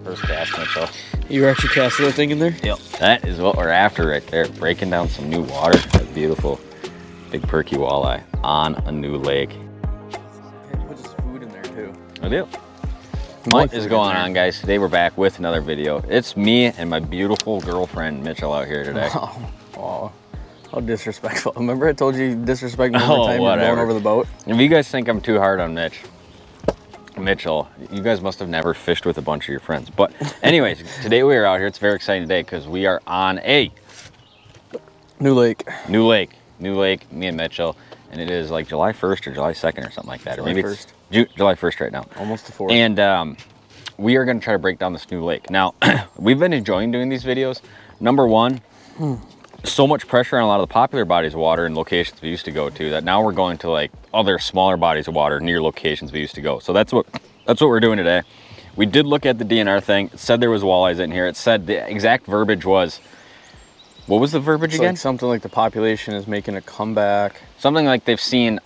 first cast, Mitchell. You actually casted that thing in there? Yep. That is what we're after right there. Breaking down some new water. That beautiful big perky walleye on a new lake. Put his food in there too. I do. What is going on, guys? Today we're back with another video. It's me and my beautiful girlfriend Mitchell out here today. Oh, how disrespectful. Remember I told you disrespect me every time you're going over the boat? If you guys think I'm too hard on Mitchell, you guys must have never fished with a bunch of your friends. But anyways, today we are out here. It's a very exciting day because we are on a new lake, me and Mitchell. And it is like July 1st or July 2nd or something like that. July or maybe 1st. It's July 1st right now. Almost the 4th. And we are going to try to break down this new lake. Now, we've been enjoying doing these videos. Number one, so much pressure on a lot of the popular bodies of water and locations we used to go to that now we're going to like other smaller bodies of water near locations we used to go. So that's what we're doing today. We did look at the DNR thing. It said there was walleyes in here. It said the exact verbiage was, what was the verbiage again? Like something like the population is making a comeback. Something like they've seen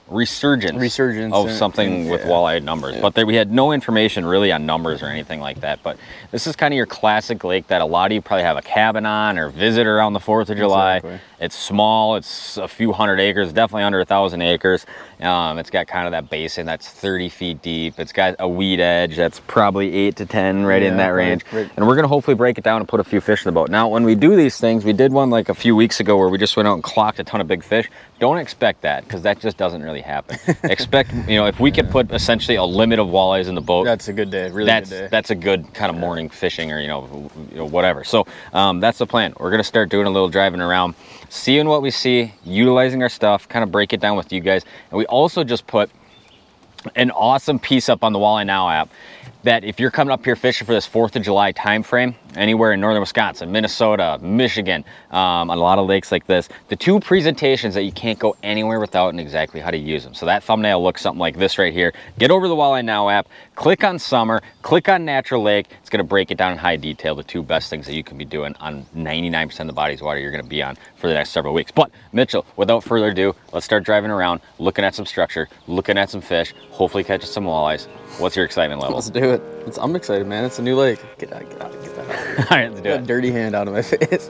resurgence of something with walleye numbers, but we had no information really on numbers or anything like that. But this is kind of your classic lake that a lot of you probably have a cabin on or visit around the 4th of July. Exactly. It's small, it's a few hundred acres, definitely under 1,000 acres. It's got kind of that basin that's 30 feet deep. It's got a weed edge that's probably 8 to 10 right in that range. Right. And we're gonna hopefully break it down and put a few fish in the boat. Now, when we do these things, we did one like a few weeks ago where we just went out and clocked a ton of big fish. Don't expect that, because that just doesn't really happen. Expect, if we could put essentially a limit of walleyes in the boat. That's a good day, really good day. That's a good kind of morning fishing or, whatever. So that's the plan. We're gonna start doing a little driving around, seeing what we see, utilizing our stuff, kind of break it down with you guys. And we also just put an awesome piece up on the Walleye Now app that if you're coming up here fishing for this 4th of July time frame, anywhere in northern Wisconsin, Minnesota, Michigan, on a lot of lakes like this, the 2 presentations that you can't go anywhere without and exactly how to use them. So that thumbnail looks something like this right here. Get over the Walleye Now app, click on summer, click on natural lake. It's gonna break it down in high detail, the 2 best things that you can be doing on 99% of the bodies of water you're gonna be on for the next several weeks. But Mitchell, without further ado, let's start driving around, looking at some structure, looking at some fish, hopefully catching some walleyes. What's your excitement level? Let's do it. I'm excited, man. It's a new lake. Get that out of here. All right, let's do it. A dirty hand out of my face.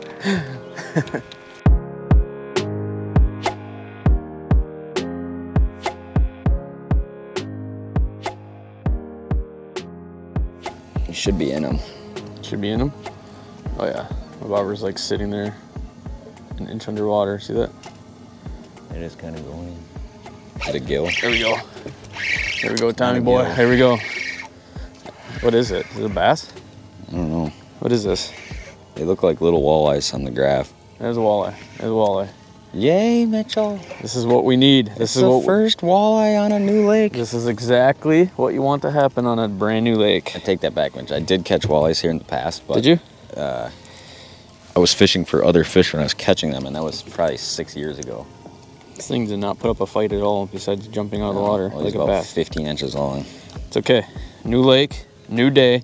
You should be in them. Should be in them? Oh yeah. My bobber's like sitting there an inch underwater. See that? It is kind of going. Is it gill? There we go. There we go, Tommy boy. Here we go. What is it? Is it a bass? I don't know. What is this? They look like little walleyes on the graph. There's a walleye. There's a walleye. Yay, Mitchell. This is what we need. This is the first walleye on a new lake. This is exactly what you want to happen on a brand new lake. I take that back, Mitch. I did catch walleyes here in the past. But, did you? I was fishing for other fish when I was catching them, and that was probably 6 years ago. This thing did not put up a fight at all besides jumping out of the water like a bass. 15 inches long. It's okay. New lake, new day,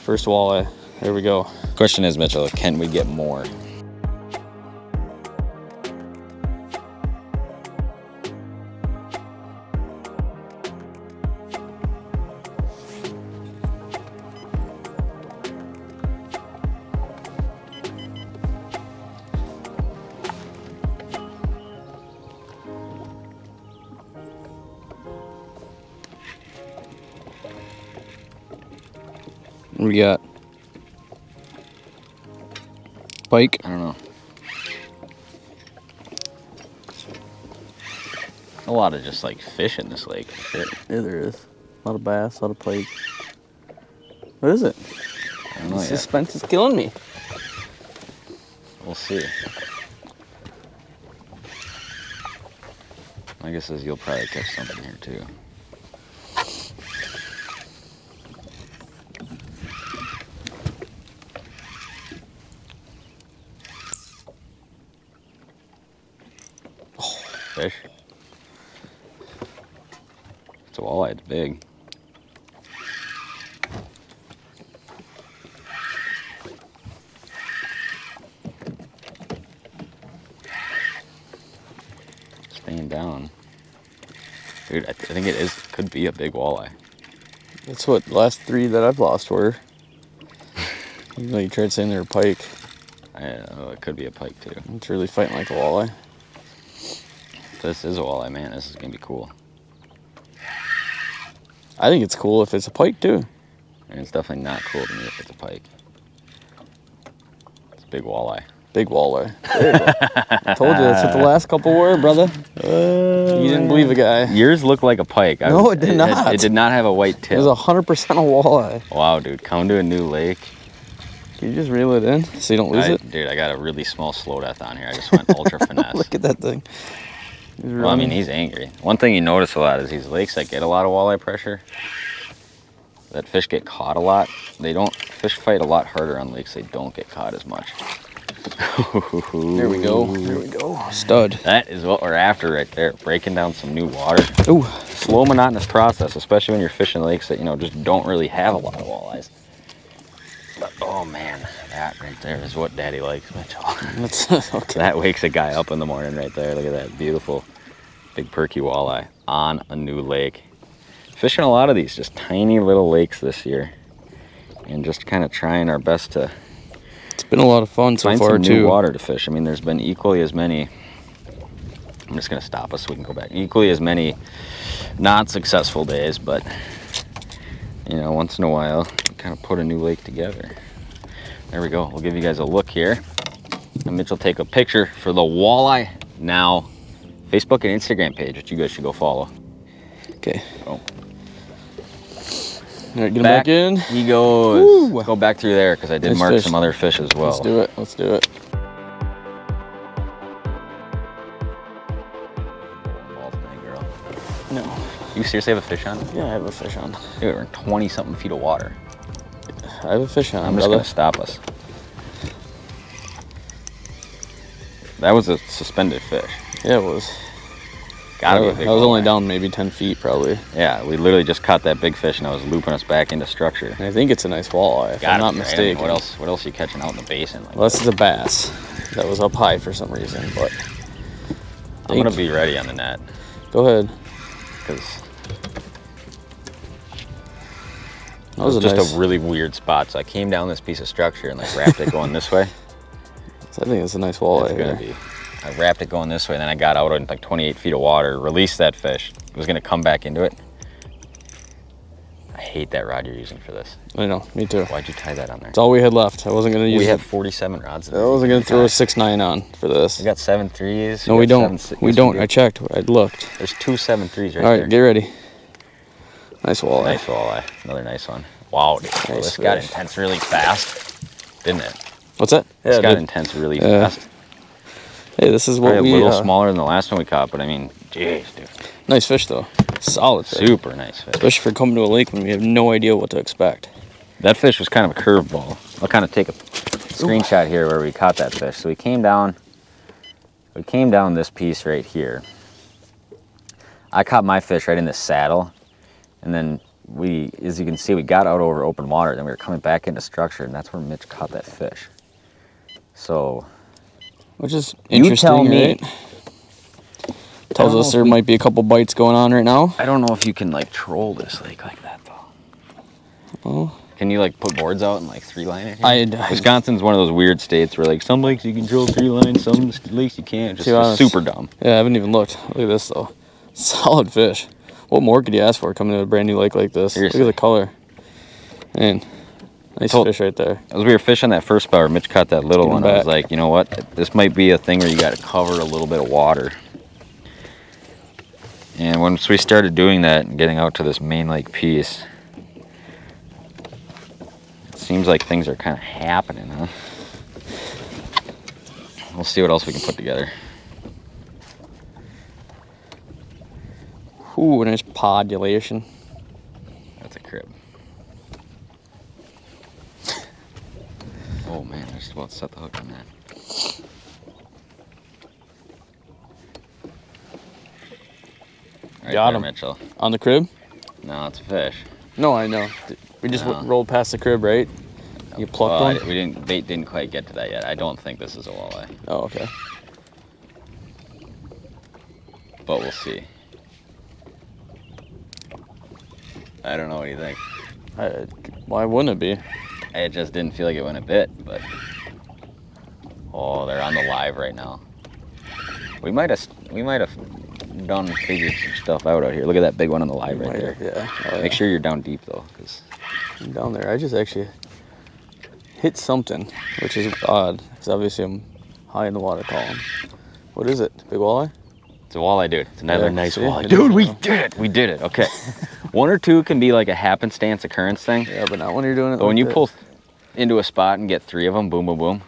first walleye. There we go. Question is, Mitchell, can we get more? What we got? Pike? I don't know. A lot of just like fish in this lake. Yeah, there is. A lot of bass, a lot of pike. What is it? I don't know yet. Suspense is killing me. We'll see. My guess is you'll probably catch something here too. Fish. It's a walleye, it's big. Staying down. Dude, I think it could be a big walleye. That's what the last 3 that I've lost were. You know, you tried saying they were pike. It could be a pike too. It's really fighting like a walleye. This is a walleye, man. This is gonna be cool. I think it's cool if it's a pike too. And it's definitely not cool to me if it's a pike. It's a big walleye. Big walleye. There you go. I told you that's what the last couple were, brother. You didn't believe a guy. Yours looked like a pike. No, it did not. It did not have a white tip. It was 100% a walleye. Wow, dude. Come to a new lake. Can you just reel it in so you don't lose it? Dude, I got a really small slow death on here. I just went ultra finesse. Look at that thing. Well, I mean, he's angry. One thing you notice a lot is these lakes that get a lot of walleye pressure, that fish get caught a lot. Fish fight a lot harder on lakes they don't get caught as much. There we go. There we go. Stud. That is what we're after right there. Breaking down some new water. Ooh. Slow, monotonous process, especially when you're fishing lakes that, just don't really have a lot of walleyes. But, oh man, that right there is what Daddy likes, Mitchell. Okay. That wakes a guy up in the morning right there. Look at that beautiful, big perky walleye on a new lake. Fishing a lot of these just tiny little lakes this year. And just kind of trying our best to It's been a lot of fun so far, find some too. new water to fish. I mean, there's been equally as many. I'm just gonna stop us so we can go back. Equally as many not successful days, but once in a while, kind of put a new lake together. There we go. We'll give you guys a look here. And Mitch will take a picture for the Walleye Now Facebook and Instagram page, which you guys should go follow. Okay. Oh. All right, get him back in. He goes. Woo. Go back through there because I did mark some other fish as well. Let's do it. Let's do it. Girl. No. You seriously have a fish on? Yeah, I have a fish on. Dude, we're in 20-something feet of water. I have a fish on, I'm just gonna stop us. That was a suspended fish. Yeah, it was. Gotta be a big I was only walleye. down maybe 10 feet, probably. Yeah, we literally just caught that big fish and I was looping us back into structure. And I think it's a nice walleye, if I'm not mistaken. What else are you catching out in the basin? Well, this is a bass that was up high for some reason, but I'm gonna be ready on the net. Go ahead. Because that was just a really weird spot. So I came down this piece of structure and wrapped it going this way. So I think it's a nice walleye. It's gonna be. I wrapped it going this way, and then I got out in like 28 feet of water, released that fish. It was gonna come back into it. I hate that rod you're using for this. I know, me too. Why'd you tie that on there? It's all we had left. I wasn't gonna use. We have 47 rods. I wasn't gonna throw a 6.9 on for this. We got 7.3s. No, we don't. We don't. I checked. I looked. There's 2 7.3s right there. All right, get ready. Nice walleye. Nice walleye. Another nice one. Wow, dude. Nice This got fish. intense really fast, didn't it? What's that? This Yeah, got intense really fast. Hey, this is what Probably we. a little smaller than the last one we caught, but I mean, jeez, dude. Nice fish though. Solid fish. Super nice fish. Especially for coming to a lake when we have no idea what to expect. That fish was kind of a curveball. I'll kind of take a screenshot here where we caught that fish. So we came down this piece right here. I caught my fish right in the saddle, and then as you can see, we got out over open water, then we were coming back into structure, and that's where Mitch caught that fish. So, which is interesting, you tell me. Right? Tells us there might be a couple bites going on right now. I don't know if you can like troll this lake like that though. Oh. Can you like put boards out and like 3-line it here? I Wisconsin's one of those weird states where like some lakes you can drill 3-line, some lakes you can't. Just super dumb. Yeah, I haven't even looked. Look at this though. Solid fish. What more could you ask for coming to a brand new lake like this? Seriously. Look at the color. Man, nice fish right there. As we were fishing that first spot where Mitch caught that little one, I was like, you know what? This might be a thing where you got to cover a little bit of water. And once we started doing that and getting out to this main lake piece, it seems like things are kind of happening, huh? We'll see what else we can put together. Ooh, nice podulation. That's a crib. Oh man, I just about to set the hook on that. Right Got there, him. Mitchell. On the crib? No, it's a fish. No, I know. We just rolled past the crib, right? You plucked one? Bait didn't quite get to that yet. I don't think this is a walleye. Oh, okay. But we'll see. I don't know, what do you think? Why wouldn't it be? It just didn't feel like it went a bit, but oh, they're on the live right now. We might have done figured some stuff out here. Look at that big one on the live right there. Yeah. Oh, yeah. Make sure you're down deep though, because I'm down there. I just actually hit something, which is odd, because obviously I'm high in the water column. What is it? Big walleye? it's a walleye, dude. It's another nice see? walleye. Dude, we did it. We did it. Okay. One or two can be like a happenstance occurrence thing. Yeah, but not when you're doing it. But when you pull into a spot and get 3 of them, boom, boom, boom.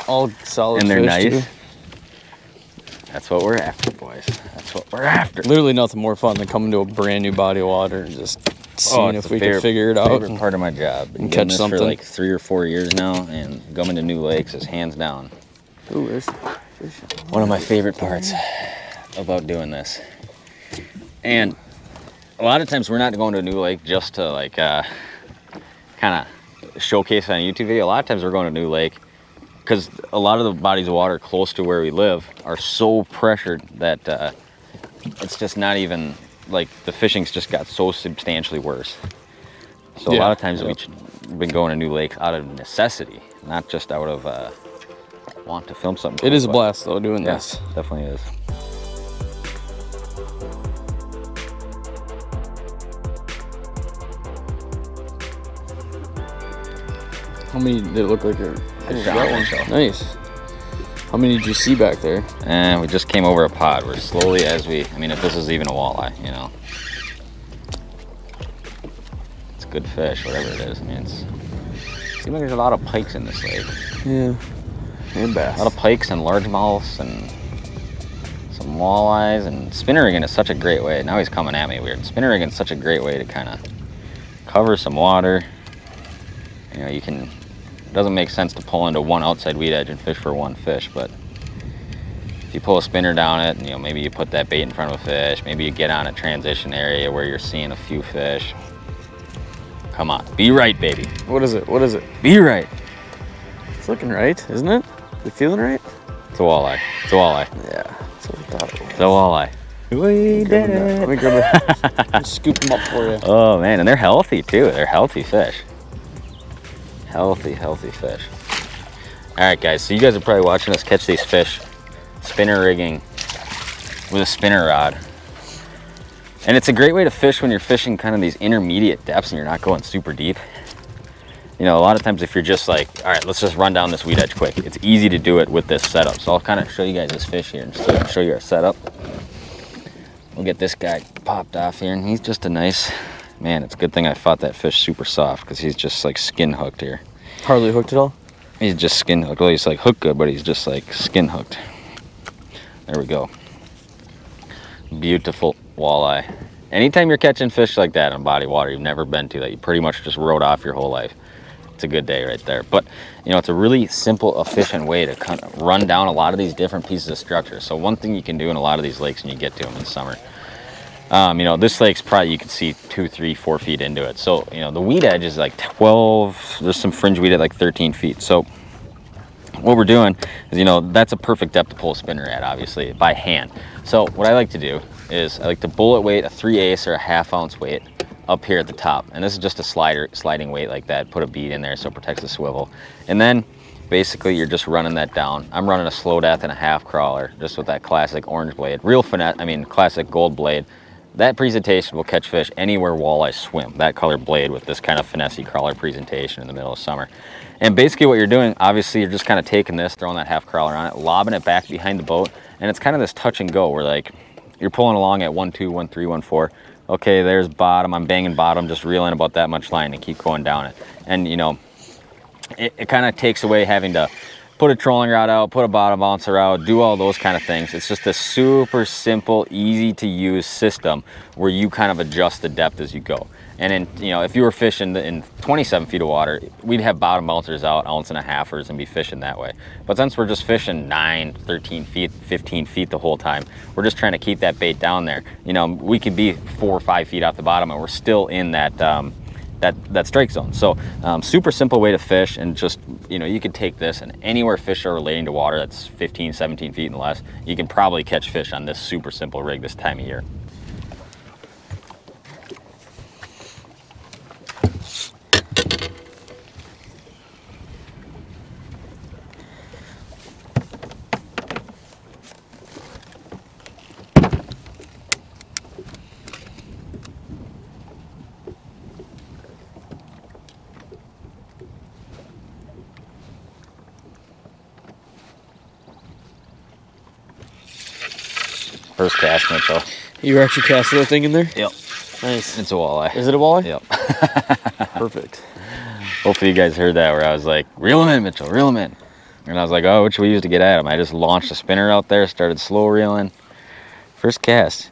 All solid and they're fish, nice. too. That's what we're after, boys. That's what we're after. Literally nothing more fun than coming to a brand new body of water and just seeing if we can figure it out. Favorite part of my job. Been and doing catch this something for like 3 or 4 years now, and going to new lakes is hands down Ooh, there's fish. one of my favorite parts about doing this. And a lot of times we're not going to a new lake just to like kind of showcase on a YouTube video. A lot of times we're going to a new lake because a lot of the bodies of water close to where we live are so pressured that it's just not even, like, the fishing's just got so substantially worse. So a lot of times we've been going to new lakes out of necessity, not just out of want to film something. It is a blast though doing this. Definitely is. How many did it look like? Ooh, that one. Nice. How many did you see back there? And we just came over a pod. We're slowly as we, I mean, if this is even a walleye, you know. It's good fish, whatever it is. I mean, it's, seems like there's a lot of pikes in this lake. Yeah. And bass. A lot of pikes and largemouths and some walleyes, and spinner rigging is such a great way. Now he's coming at me weird. Spinner rigging is such a great way to kind of cover some water. You know, you can, it doesn't make sense to pull into one outside weed edge and fish for one fish, but if you pull a spinner down it, and, you know, maybe you put that bait in front of a fish, maybe you get on a transition area where you're seeing a few fish. Come on, be right, baby. What is it? What is it? Be right. It's looking right, isn't it? You feeling right? It's a walleye. It's a walleye. Yeah, that's what we thought it was. It's a walleye. We did it. Let me grab it and scoop them up for you. Oh man, and they're healthy too. They're healthy fish. Healthy fish. All right, guys, so you guys are probably watching us catch these fish spinner rigging with a spinner rod. And it's a great way to fish when you're fishing kind of these intermediate depths and you're not going super deep. You know, a lot of times if you're just like, all right, let's just run down this weed edge quick, it's easy to do it with this setup. So I'll kind of show you guys this fish here and show you our setup. We'll get this guy popped off here, and he's just a nice, man, it's a good thing I fought that fish super soft because he's just like skin hooked here. Hardly hooked at all? He's just skin hooked. Well, he's like hook good, but he's just like skin hooked. There we go. Beautiful walleye. Anytime you're catching fish like that in body water you've never been to, that you pretty much just rode off your whole life, it's a good day right there. But you know, it's a really simple, efficient way to kind of run down a lot of these different pieces of structure. So one thing you can do in a lot of these lakes when you get to them in summer, you know, this lake's probably, you can see 2, 3, 4 feet into it. So, you know, the weed edge is like 12, there's some fringe weed at like 13 feet. So what we're doing is, you know, that's a perfect depth to pull a spinner at, obviously, by hand. So what I like to do is I like to bullet weight a 3/8 or a 1/2 ounce weight up here at the top. And this is just a sliding weight like that. Put a bead in there so it protects the swivel. And then basically you're just running that down. I'm running a slow death and a half crawler, just with that classic orange blade. Real finesse, I mean, classic gold blade. That presentation will catch fish anywhere walleyes swim. That color blade with this kind of finessey crawler presentation in the middle of summer. And basically what you're doing, obviously you're just kind of taking this, throwing that half crawler on it, lobbing it back behind the boat. And it's kind of this touch and go where, like, you're pulling along at 1, 2, 1, 3, 1, 4. Okay, there's bottom, I'm banging bottom, just reeling about that much line and keep going down it. And you know, it kind of takes away having to put a trolling rod out, put a bottom bouncer out, do all those kind of things. It's just a super simple, easy to use system where you kind of adjust the depth as you go. And in, you know, if you were fishing in 27 feet of water, we'd have bottom bouncers out, 1.5 ounces, and be fishing that way. But since we're just fishing 9, 13 feet, 15 feet the whole time, we're just trying to keep that bait down there. You know, we could be 4 or 5 feet off the bottom and we're still in that that strike zone. So super simple way to fish, and just, you know, you could take this and anywhere fish are relating to water that's 15, 17 feet and less, you can probably catch fish on this super simple rig this time of year. First cast, Mitchell. You actually casted that thing in there? Yep. Nice. It's a walleye. Is it a walleye? Yep. Perfect. Hopefully you guys heard that where I was like, reel him in, Mitchell, reel him in. And I was like, oh, what should we use to get at him? I just launched a spinner out there, started slow reeling. First cast.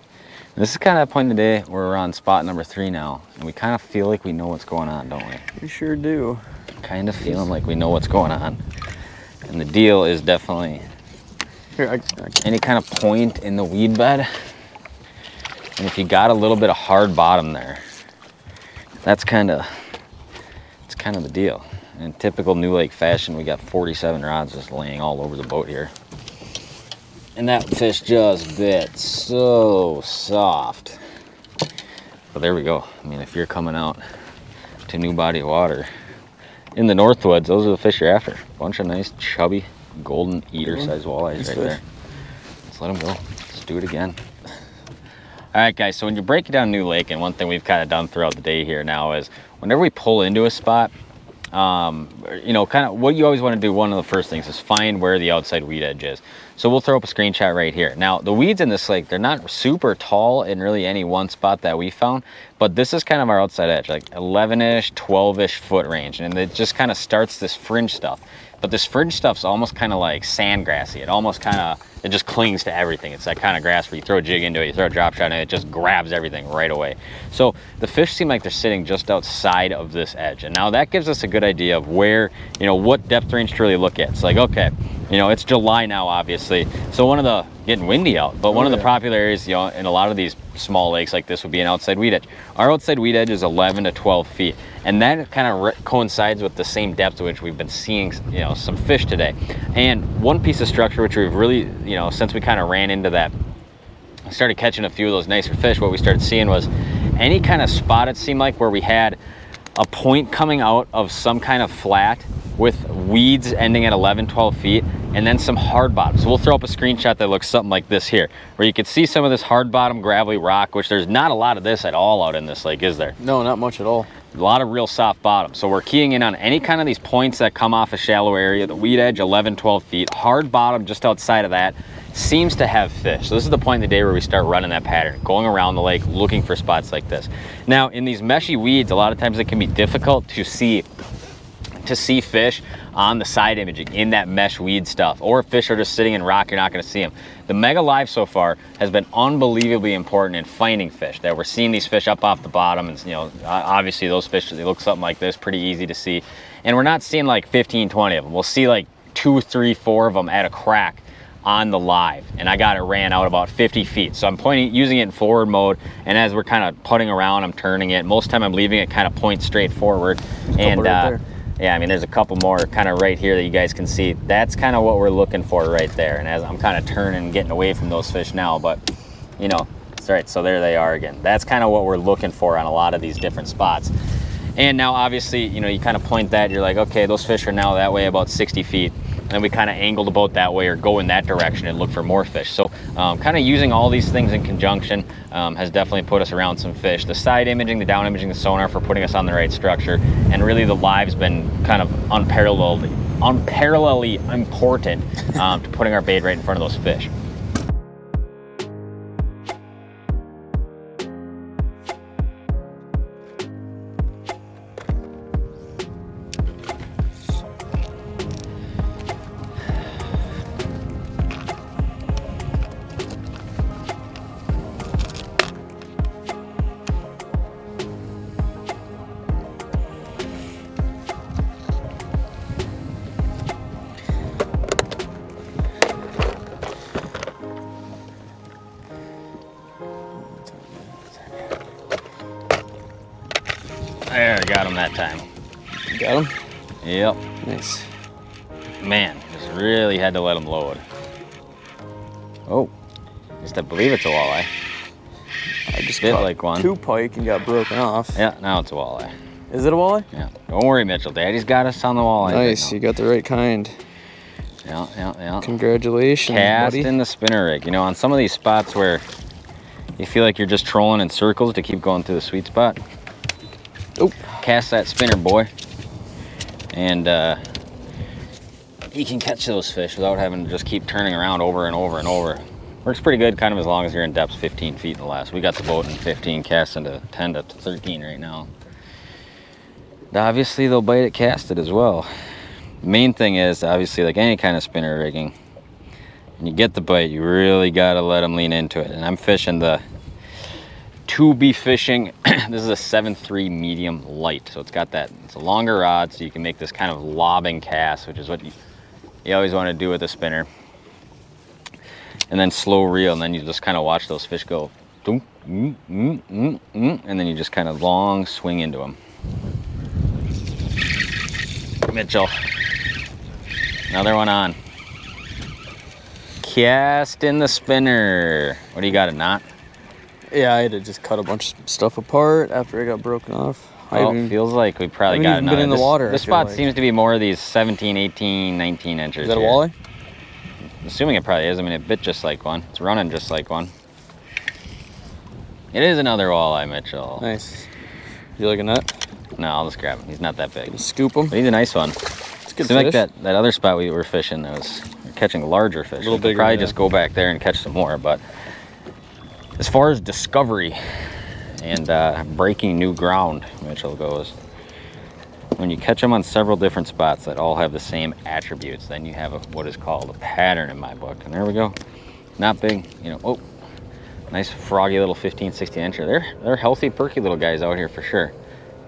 And this is kind of that point in the day where we're on spot number 3 now. And we kind of feel like we know what's going on, don't we? We sure do. Kind of feeling like we know what's going on. And the deal is definitely any kind of point in the weed bed. And if you got a little bit of hard bottom there, that's kind of the deal. In typical New Lake fashion, we got 47 rods just laying all over the boat here. And that fish just bit so soft. But there we go. I mean, if you're coming out to new body of water in the Northwoods, those are the fish you're after. Bunch of nice, chubby, golden eater size walleyes right there. Let's let them go. Let's do it again. All right, guys, so when you break it down New Lake, and one thing we've kind of done throughout the day here now is whenever we pull into a spot, you know, kind of what you always want to do, one of the first things is find where the outside weed edge is. So we'll throw up a screenshot right here. Now, the weeds in this lake, they're not super tall in really any one spot that we found, but this is kind of our outside edge, like 11-ish, 12-ish foot range, and it just kind of starts this fringe stuff. But this fringe stuff's almost kind of like sand grassy. It almost kind of, it just clings to everything. It's that kind of grass where you throw a jig into it, you throw a drop shot, and it just grabs everything right away. So the fish seem like they're sitting just outside of this edge. And now that gives us a good idea of where, you know, what depth range to really look at. It's like, okay, you know, it's July now, obviously. So one of the, getting windy out, but one of the popular areas, you know, in a lot of these small lakes like this would be an outside weed edge. Our outside weed edge is 11 to 12 feet. And that kind of coincides with the same depth at which we've been seeing, you know, some fish today. And one piece of structure which we've really, you know, since we kind of ran into that, started catching a few of those nicer fish, what we started seeing was any kind of spot, it seemed like, where we had a point coming out of some kind of flat with weeds ending at 11, 12 feet, and then some hard bottom. So we'll throw up a screenshot that looks something like this here, where you can see some of this hard bottom gravelly rock, which there's not a lot of this at all out in this lake, is there? No, not much at all. A lot of real soft bottom. So we're keying in on any kind of these points that come off a shallow area, the weed edge, 11, 12 feet, hard bottom just outside of that, seems to have fish. So this is the point in the day where we start running that pattern, going around the lake, looking for spots like this. Now, in these meshy weeds, a lot of times it can be difficult to see fish on the side imaging in that mesh weed stuff, or if fish are just sitting in rock, you're not going to see them. The Mega Live so far has been unbelievably important in finding fish, that we're seeing these fish up off the bottom, and, you know, obviously those fish, they look something like this, pretty easy to see, and we're not seeing like 15, 20 of them. We'll see like 2, 3, 4 of them at a crack on the live, and I got it ran out about 50 feet. So I'm using it in forward mode, and as we're kind of putting around, I'm turning it. Most of the time I'm leaving it kind of point straight forward. And yeah, I mean, there's a couple more kind of right here that you guys can see. That's kind of what we're looking for right there. And as I'm kind of turning and getting away from those fish now, but you know, it's right. So there they are again. That's kind of what we're looking for on a lot of these different spots. And now obviously, you know, you kind of point that, you're like, okay, those fish are now that way about 60 feet. And then we kind of angle the boat that way or go in that direction and look for more fish. So kind of using all these things in conjunction has definitely put us around some fish. The side imaging, the down imaging, the sonar for putting us on the right structure. And really the live's been kind of unparalleledly important to putting our bait right in front of those fish. There, got him that time. You got him? Yep. Nice. Man, just really had to let him load. Oh, just I believe it's a walleye. I just bit caught like one. 2 pike and got broken off. Yeah, now it's a walleye. Is it a walleye? Yeah. Don't worry, Mitchell. Daddy's got us on the walleye. Nice, right you got the right kind. Yeah. Congratulations, Cast buddy. in the spinner rig. You know, on some of these spots where you feel like you're just trolling in circles to keep going through the sweet spot. Oh, cast that spinner, boy, and you can catch those fish without having to just keep turning around over and over and over. Works pretty good, kind of as long as you're in depth 15 feet or less. We got the boat in 15, casting to 10 to 13 right now. Obviously, they'll bite at casted as well. Main thing is, obviously, like any kind of spinner rigging, when you get the bite, you really got to let them lean into it. And I'm fishing the to be fishing. This is a 7.3 medium light, so it's got that, it's a longer rod, so you can make this kind of lobbing cast, which is what you always want to do with a spinner. And then slow reel, and then you just kind of watch those fish go, and then you just kind of long swing into them. Mitchell, another one on. Cast in the spinner. What do you got, a knot? Yeah, I had to just cut a bunch of stuff apart after it got broken off. Well, it feels like we probably got another. Been in the water. This spot seems to be more of these 17, 18, 19 inches. Is that here. a walleye? Assuming it probably is. I mean, it bit just like one. It's running just like one. It is another walleye, Mitchell. Nice. You liking that? No, I'll just grab him. He's not that big. Scoop him. But he's a nice one. It's good fish. Like that other spot we were fishing, that was catching larger fish. A little bigger. Probably just go back there and catch some more. But as far as discovery and breaking new ground, Mitchell goes, when you catch them on several different spots that all have the same attributes, then you have what is called a pattern in my book. And there we go. Not big, you know. Oh, nice froggy little 15, 16 incher. They're healthy, perky little guys out here for sure.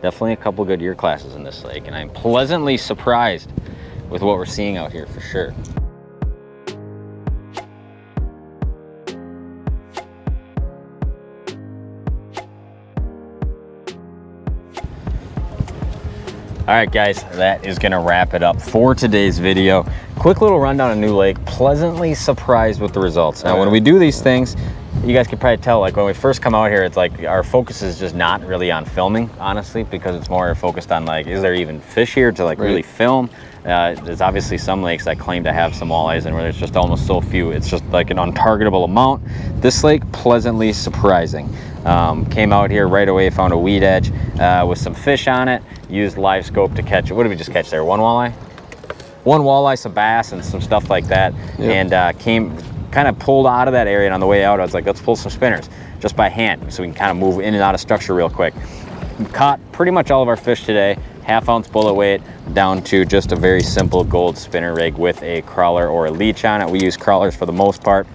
Definitely a couple good year classes in this lake, and I'm pleasantly surprised with what we're seeing out here for sure. All right, guys, that is gonna wrap it up for today's video. Quick little rundown of New Lake. Pleasantly surprised with the results. Now, when we do these things, you guys can probably tell, like when we first come out here, it's like our focus is just not really on filming, honestly, because it's more focused on like, is there even fish here to like really film? There's obviously some lakes that claim to have some walleyes and where there's just almost so few, it's just like an untargetable amount. This lake, pleasantly surprising. Came out here right away, found a weed edge with some fish on it, used live scope to catch it. What did we just catch there? One walleye? One walleye, some bass, and some stuff like that. Yep. And kind of pulled out of that area, and on the way out I was like, let's pull some spinners just by hand so we can kind of move in and out of structure real quick. We caught pretty much all of our fish today, 1/2 ounce bullet weight down to just a very simple gold spinner rig with a crawler or a leech on it. We use crawlers for the most part.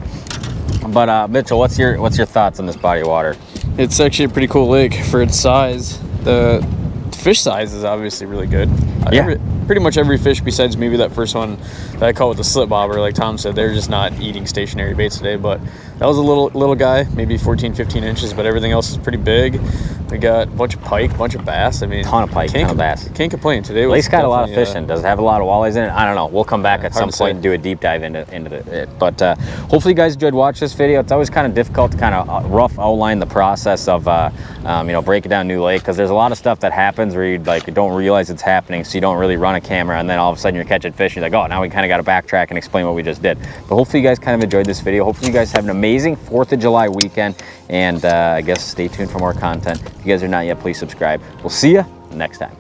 But Mitchell, what's your thoughts on this body of water? It's actually a pretty cool lake for its size. The fish size is obviously really good. Yeah. Pretty much every fish besides maybe that first one that I caught with the slip bobber, like Tom said, they're just not eating stationary baits today. But that was a little guy, maybe 14, 15 inches, but everything else is pretty big. We got a bunch of pike, a bunch of bass. I mean, ton of pike, ton of bass. Can't complain. Today Lake's got a lot of fishing. Does it have a lot of walleyes in it? I don't know. We'll come back at some point and do a deep dive into it. But hopefully you guys enjoyed watching this video. It's always kind of difficult to kind of rough outline the process of you know, breaking down New Lake, because there's a lot of stuff that happens where you like don't realize it's happening, so you don't really run a camera, and then all of a sudden you're catching fish and you're like, oh, now we kind of got to backtrack and explain what we just did. But hopefully you guys kind of enjoyed this video. Hopefully you guys have an amazing 4th of July weekend, and I guess stay tuned for more content. If you guys are not yet, please subscribe. We'll see you next time.